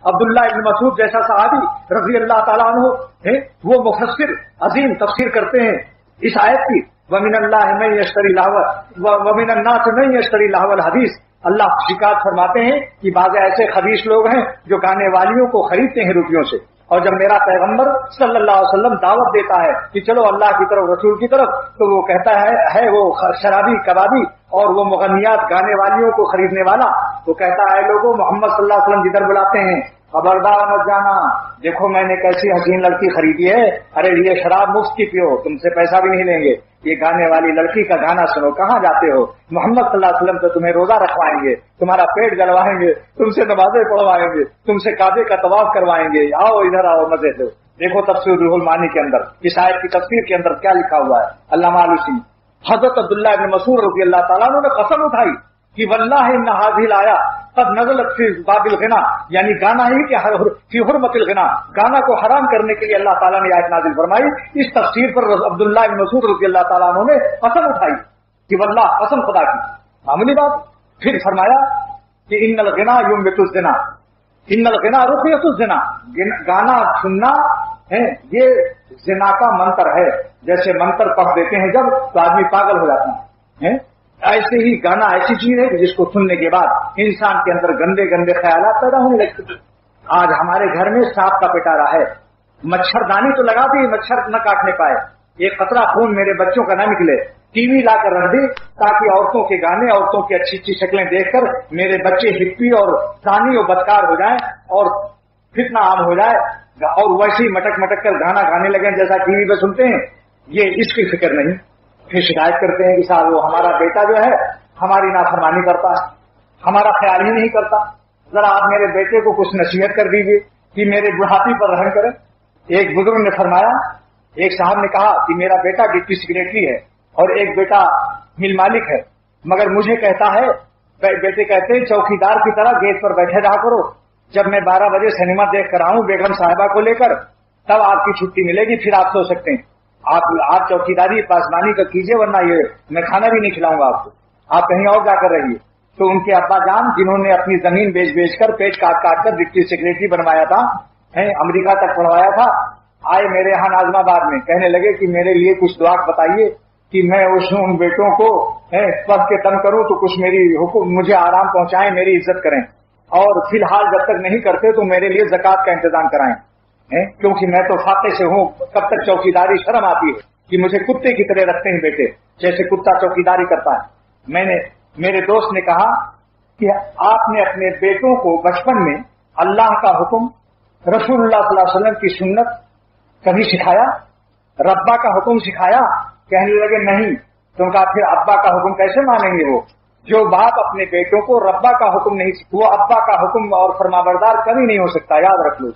عبداللہ ابن مسعود جیسا صحابی رضی اللہ تعالیٰ عنہ ہے، وہ مفسر عظیم تفسیر کرتے ہیں اس آیت کی، وَمِنَ اللَّهِ مَن يَشْتَرِي اللَّهَوَ وَمِنَ النَّاسِ مَن يَشْتَرِي اللَّهَوَ الْحَدِيث۔ اللہ شکایت فرماتے ہیں کہ بعض ایسے خبیث لوگ ہیں جو گانے والیوں کو خریدتے ہیں روپیوں سے، اور جب میرا پیغمبر صلی اللہ علیہ وسلم دعوت دیتا ہے کہ چلو اللہ کی طرف رسول کی طرف، تو وہ کہتا ہے وہ شرابی کبابی اور وہ مغنیات گانے والیوں کو خریدنے والا، وہ کہتا ہے لوگوں محمد صلی اللہ علیہ وسلم جدھر بلاتے ہیں خبردار مت جانا، دیکھو میں نے کیسی حسین لڑکی خریدی ہے، ارے یہ شراب مفت کی پیو، تم سے پیسہ بھی نہیں لیں گے، یہ گانے والی لڑکی کا گانا سنو، کہاں جاتے ہو، محمد صلی اللہ علیہ وسلم تو تمہیں روزہ رکھوائیں گے، تمہارا پیٹ جلوائیں گے، تم سے نمازیں پڑھوائیں گے، تم سے کعبے کا طواف کروائیں گے، آؤ ادھر آؤ مزے سے۔ دیکھو تفسیر روح المعانی کے اندر اس آیت کی تفسیر کے اندر کیا لکھا ہوا ہے، علامہ آلوسی حضرت عبداللہ ابن مسعود رضی اللہ تعالیٰ عنہ نے قسم اٹھائی کہ واللہ ان هذه الآیہ قد نزلت فی باب الغنا، یعنی گانا ہی کہ فی حرمت الغنا، گانا کو حرام کرنے کے لیے اللہ تعالیٰ نے آیت نازل فرمائی۔ اس تفسیر پر عبداللہ بن مسعود رضی اللہ تعالیٰ عنہ نے قسم اٹھائی کہ واللہ قسم خدا کی، معمولی بات۔ پھر فرمایا کہ ان الغنا ینبت الزنا، ان الغنا رقیۃ الزنا، گانا سننا ہے یہ زنا کا منتر ہے، جیسے منتر پڑھ دیتے ہیں جب تو آدمی پاگل ہو جاتا ہے، ایسے ہی گانا ایسی چیز ہے کہ جس کو سننے کے بعد انسان کے اندر گندے گندے خیالات پیدا ہونے لگتے ہیں۔ آج ہمارے گھر میں سانپ کا پٹارا ہے، مچھردانی تو لگا دی مچھر نہ کاٹنے پائے، ایک قطرہ خون میرے بچوں کا نہ نکلے، ٹی وی لا کر رکھ دی تاکہ عورتوں کے گانے، عورتوں کی اچھی اچھی شکلیں دیکھ کر میرے بچے ہپی اور ثانی و بدکار ہو جائیں اور فتنہ عام ہو جائے، اور ویسے ہی مٹک مٹک کر گانا گانے لگے جیسا ٹی وی پہ سنتے ہیں۔ یہ اس کی فکر نہیں، پھر شکایت کرتے ہیں کہ صاحب وہ ہمارا بیٹا جو ہے ہماری نافرمانی کرتا ہے، ہمارا خیال ہی نہیں کرتا، ذرا آپ میرے بیٹے کو کچھ نصیحت کر دیجیے کہ میرے بڑھاپی پر رحم کریں۔ ایک بزرگ نے فرمایا، ایک صاحب نے کہا کہ میرا بیٹا ڈپٹی سیکریٹری ہے اور ایک بیٹا مل مالک ہے، مگر مجھے کہتا ہے، بیٹے کہتے ہیں چوکیدار کی طرح گیٹ پر بیٹھے رہا کرو، جب میں 12 بجے سنیما دیکھ کر آؤں بیگم صاحبہ کو لے کر تب آپ کی چھٹی ملے گی، پھر آپ سو سکتے ہیں، آپ چوکیداری پاسبانی کا کیجیے ورنہ یہ میں کھانا بھی نہیں کھلاؤں گا آپ کو، آپ کہیں اور جا کر رہیے۔ تو ان کے ابا جان جنہوں نے اپنی زمین بیچ کر پیٹ کاٹ کر ڈپٹی سیکریٹری بنوایا تھا، امریکہ تک پڑھوایا تھا، آئے میرے یہاں نازم آباد میں، کہنے لگے کہ میرے لیے کچھ دعا بتائیے کہ میں ان بیٹوں کو پڑھ کے تنگ کروں تو کچھ میری حکم مجھے آرام پہنچائیں، میری عزت کریں، اور فی الحال جب تک نہیں کرتے تو میرے لیے زکوٰۃ کا انتظام کرائیں، کیونکہ میں تو فاقے سے ہوں، کب تک چوکیداری شرم آتی ہے کہ مجھے کتے کی طرح رکھتے ہیں بیٹے، جیسے کتا چوکیداری کرتا ہے۔ میرے دوست نے کہا کہ آپ نے اپنے بیٹوں کو بچپن میں اللہ کا حکم، رسول اللہ صلی اللہ علیہ وسلم کی سنت کبھی سکھایا، ربا کا حکم سکھایا؟ کہنے لگے نہیں۔ تو کہا پھر ابا کا حکم کیسے مانیں گے؟ وہ جو باپ اپنے بیٹوں کو ربا کا حکم نہیں، وہ ابا کا حکم اور فرمانبردار کبھی نہیں ہو سکتا، یاد رکھ لو۔